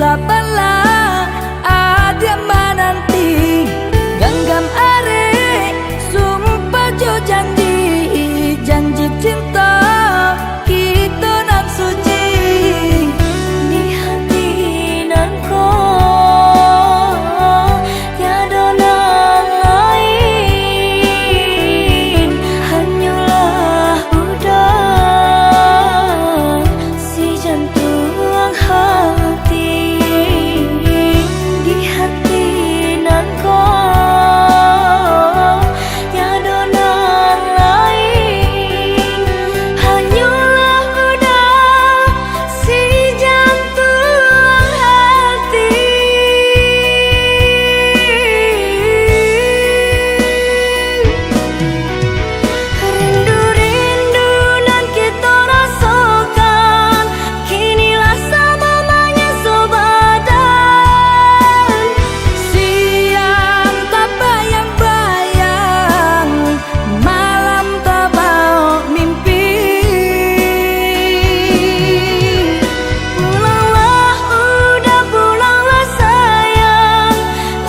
basa bala ada menanti genggam are sumpah jo janji janji cinta kita nan suci di hati nan ko tiada nan lain hanyalah udah si jantung hati di hati nan ko tiada nan lain hanyalah udah si jantung hati. Rindu-rindu nan kita rasakan kinilah samanya sobadan siang tak bayang-bayang malam tak bau mimpi pulanglah udah pulanglah sayang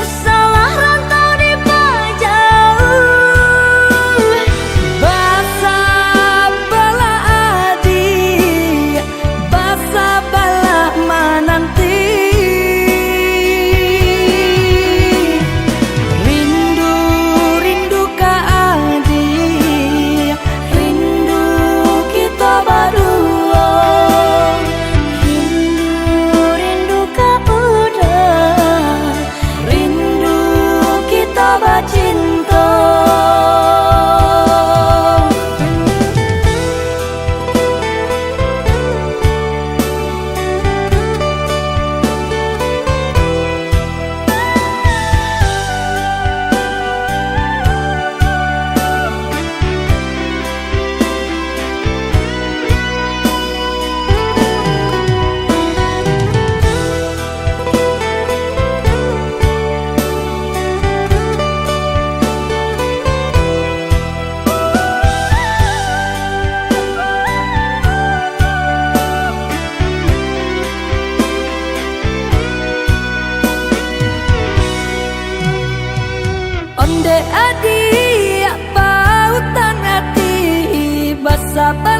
usahlah rantau di jauh basa bala adi basa bala menanti rindu rindu ka adi rindu kita berdua rindu rindu ka udah rindu kita bercinta. Onde adi pautan hati basa bala